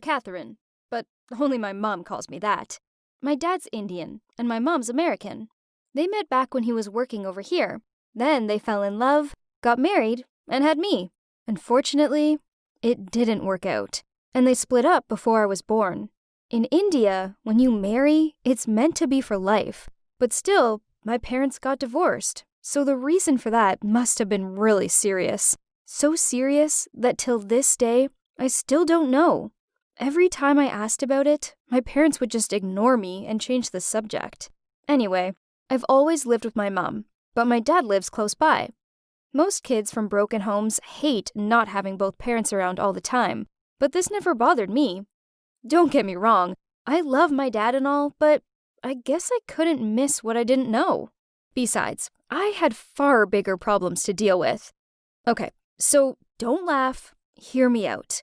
Catherine, but only my mom calls me that. My dad's Indian, and my mom's American. They met back when he was working over here. Then they fell in love, got married, and had me. Unfortunately, it didn't work out, and they split up before I was born. In India, when you marry, it's meant to be for life. But still, my parents got divorced, so the reason for that must have been really serious. So serious that till this day, I still don't know. Every time I asked about it, my parents would just ignore me and change the subject. Anyway, I've always lived with my mom, but my dad lives close by. Most kids from broken homes hate not having both parents around all the time, but this never bothered me. Don't get me wrong, I love my dad and all, but I guess I couldn't miss what I didn't know. Besides, I had far bigger problems to deal with. Okay, so don't laugh, hear me out.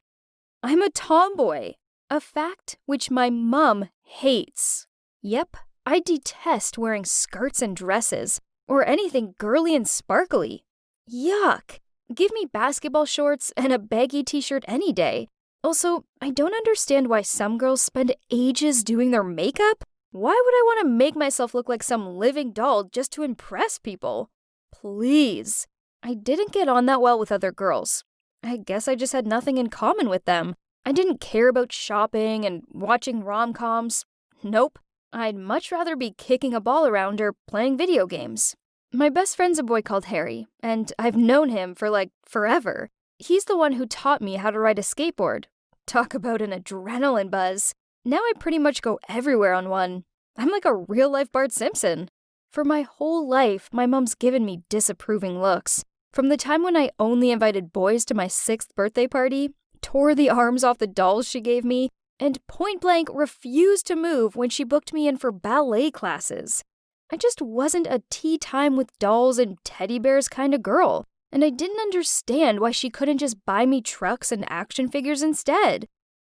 I'm a tomboy, a fact which my mom hates. Yep, I detest wearing skirts and dresses, or anything girly and sparkly. Yuck! Give me basketball shorts and a baggy t-shirt any day. Also, I don't understand why some girls spend ages doing their makeup. Why would I want to make myself look like some living doll just to impress people? Please. I didn't get on that well with other girls. I guess I just had nothing in common with them. I didn't care about shopping and watching rom-coms. Nope. I'd much rather be kicking a ball around or playing video games. My best friend's a boy called Harry, and I've known him for forever. He's the one who taught me how to ride a skateboard. Talk about an adrenaline buzz. Now I pretty much go everywhere on one. I'm like a real-life Bart Simpson. For my whole life, my mom's given me disapproving looks. From the time when I only invited boys to my 6th birthday party, tore the arms off the dolls she gave me, and point-blank refused to move when she booked me in for ballet classes. I just wasn't a tea time with dolls and teddy bears kind of girl, and I didn't understand why she couldn't just buy me trucks and action figures instead.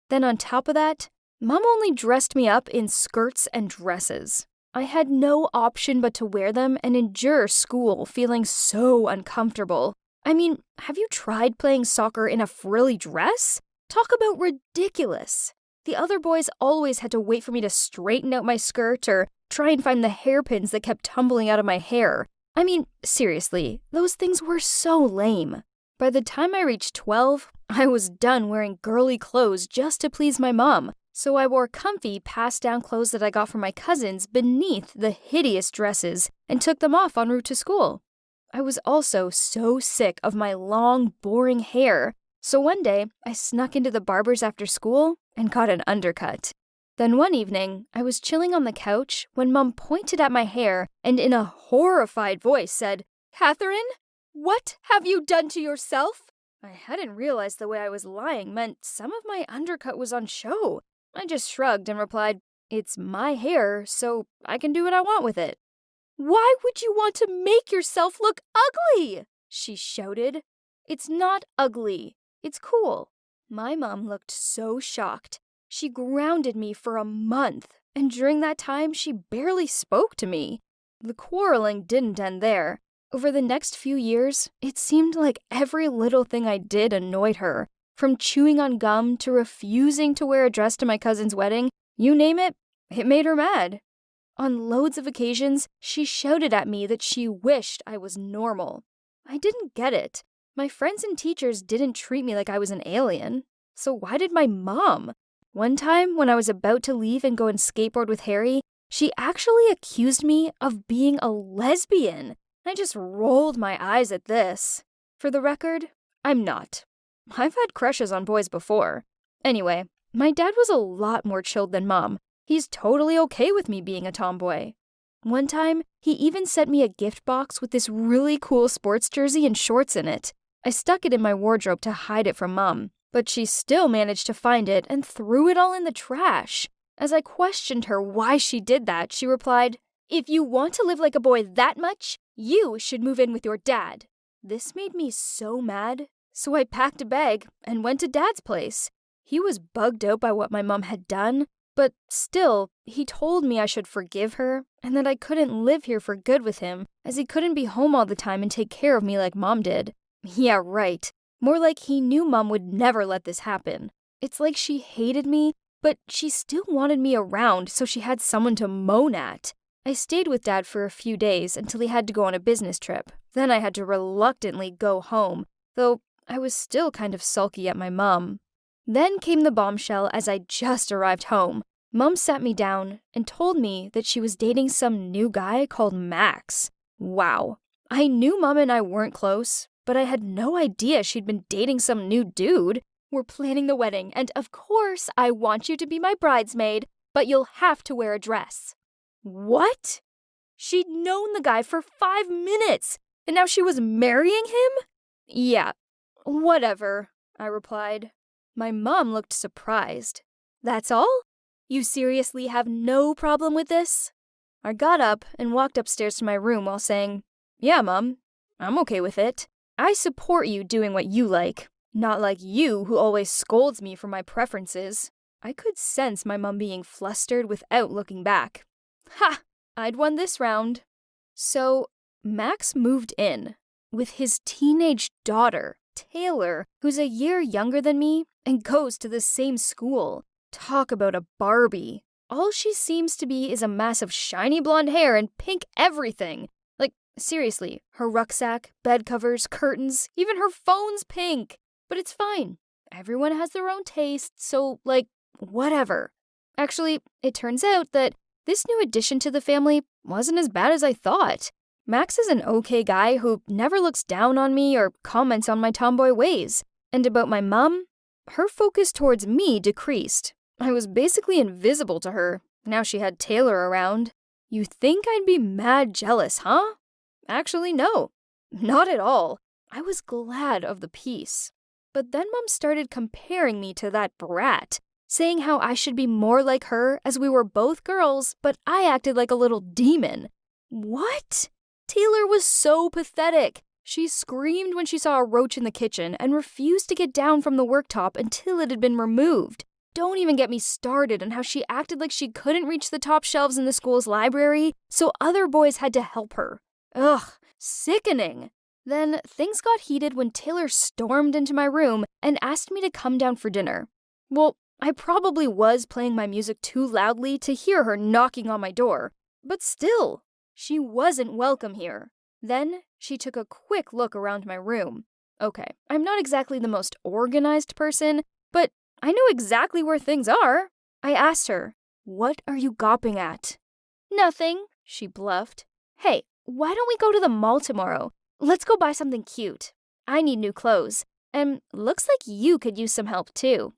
Then on top of that, Mom only dressed me up in skirts and dresses. I had no option but to wear them and endure school feeling so uncomfortable. I mean, have you tried playing soccer in a frilly dress? Talk about ridiculous. The other boys always had to wait for me to straighten out my skirt or try and find the hairpins that kept tumbling out of my hair. I mean, seriously, those things were so lame. By the time I reached 12, I was done wearing girly clothes just to please my mom. So I wore comfy, passed-down clothes that I got from my cousins beneath the hideous dresses and took them off en route to school. I was also so sick of my long, boring hair, so one day I snuck into the barber's after school and got an undercut. Then one evening, I was chilling on the couch when Mom pointed at my hair and in a horrified voice said, "Catherine, what have you done to yourself?" I hadn't realized the way I was lying meant some of my undercut was on show. I just shrugged and replied, "It's my hair, so I can do what I want with it." "Why would you want to make yourself look ugly?" she shouted. "It's not ugly. It's cool." My mom looked so shocked. She grounded me for a month, and during that time, she barely spoke to me. The quarreling didn't end there. Over the next few years, it seemed like every little thing I did annoyed her. From chewing on gum to refusing to wear a dress to my cousin's wedding, you name it, it made her mad. On loads of occasions, she shouted at me that she wished I was normal. I didn't get it. My friends and teachers didn't treat me like I was an alien. So why did my mom? One time, when I was about to leave and go and skateboard with Harry, she actually accused me of being a lesbian. I just rolled my eyes at this. For the record, I'm not. I've had crushes on boys before. Anyway, my dad was a lot more chilled than Mom. He's totally okay with me being a tomboy. One time, he even sent me a gift box with this really cool sports jersey and shorts in it. I stuck it in my wardrobe to hide it from Mom, but she still managed to find it and threw it all in the trash. As I questioned her why she did that, she replied, "If you want to live like a boy that much, you should move in with your dad." This made me so mad. So I packed a bag and went to Dad's place. He was bugged out by what my mom had done, but still, he told me I should forgive her and that I couldn't live here for good with him, as he couldn't be home all the time and take care of me like Mom did. Yeah, right. More like he knew Mom would never let this happen. It's like she hated me, but she still wanted me around so she had someone to moan at. I stayed with Dad for a few days until he had to go on a business trip. Then I had to reluctantly go home, though I was still kind of sulky at my mom. Then came the bombshell as I just arrived home. Mom sat me down and told me that she was dating some new guy called Max. Wow. I knew Mom and I weren't close, but I had no idea she'd been dating some new dude. We're planning the wedding, and of course I want you to be my bridesmaid, but you'll have to wear a dress. What? She'd known the guy for 5 minutes, and now she was marrying him? Yeah, whatever, I replied. My mom looked surprised. That's all? You seriously have no problem with this? I got up and walked upstairs to my room while saying, Yeah, Mom, I'm okay with it. I support you doing what you like, not like you who always scolds me for my preferences. I could sense my mom being flustered without looking back. Ha! I'd won this round. So, Max moved in with his teenage daughter, Taylor, who's a year younger than me and goes to the same school. Talk about a Barbie. All she seems to be is a mass of shiny blonde hair and pink everything. Like, seriously, her rucksack, bed covers, curtains, even her phone's pink. But it's fine. Everyone has their own taste, so, whatever. Actually, it turns out that this new addition to the family wasn't as bad as I thought. Max is an okay guy who never looks down on me or comments on my tomboy ways. And about my mom, her focus towards me decreased. I was basically invisible to her, now she had Taylor around. You think I'd be mad jealous, huh? Actually, no. Not at all. I was glad of the peace. But then Mom started comparing me to that brat, saying how I should be more like her as we were both girls, but I acted like a little demon. What? Taylor was so pathetic. She screamed when she saw a roach in the kitchen and refused to get down from the worktop until it had been removed. Don't even get me started on how she acted like she couldn't reach the top shelves in the school's library, so other boys had to help her. Ugh, sickening. Then things got heated when Taylor stormed into my room and asked me to come down for dinner. Well, I probably was playing my music too loudly to hear her knocking on my door, but still, she wasn't welcome here. Then she took a quick look around my room. Okay, I'm not exactly the most organized person, but I know exactly where things are. I asked her, What are you gawping at? Nothing, she bluffed. Hey, why don't we go to the mall tomorrow? Let's go buy something cute. I need new clothes, and looks like you could use some help too.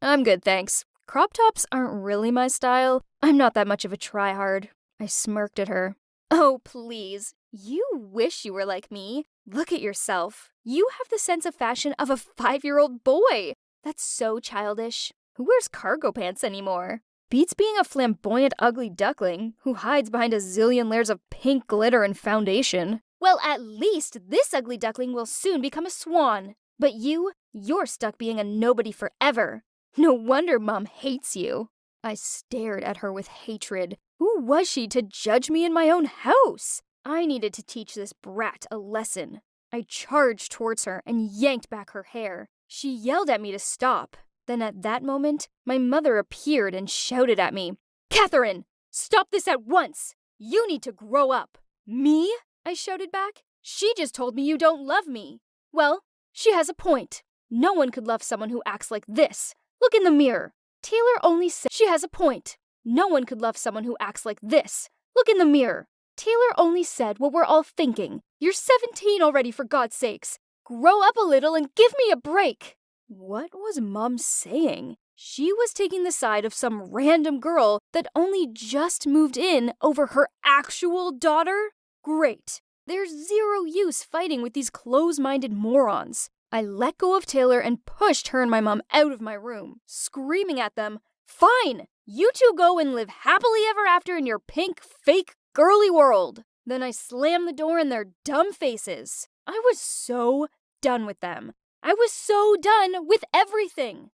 I'm good, thanks. Crop tops aren't really my style. I'm not that much of a tryhard. I smirked at her. Oh, please. You wish you were like me. Look at yourself. You have the sense of fashion of a 5-year-old boy. That's so childish. Who wears cargo pants anymore? Beats being a flamboyant ugly duckling who hides behind a zillion layers of pink glitter and foundation. Well, at least this ugly duckling will soon become a swan. But you're stuck being a nobody forever. No wonder Mom hates you. I stared at her with hatred. Who was she to judge me in my own house? I needed to teach this brat a lesson. I charged towards her and yanked back her hair. She yelled at me to stop. Then at that moment, my mother appeared and shouted at me, Kathrin, stop this at once! You need to grow up. Me? I shouted back. She just told me you don't love me. Well, she has a point. No one could love someone who acts like this. Look in the mirror. Taylor only said she has a point. No one could love someone who acts like this. Look in the mirror. Taylor only said what we're all thinking. You're 17 already, for God's sakes. Grow up a little and give me a break. What was Mom saying? She was taking the side of some random girl that only just moved in over her actual daughter? Great. There's zero use fighting with these close-minded morons. I let go of Taylor and pushed her and my mom out of my room, screaming at them, Fine! You two go and live happily ever after in your pink, fake, girly world. Then I slammed the door in their dumb faces. I was so done with them. I was so done with everything.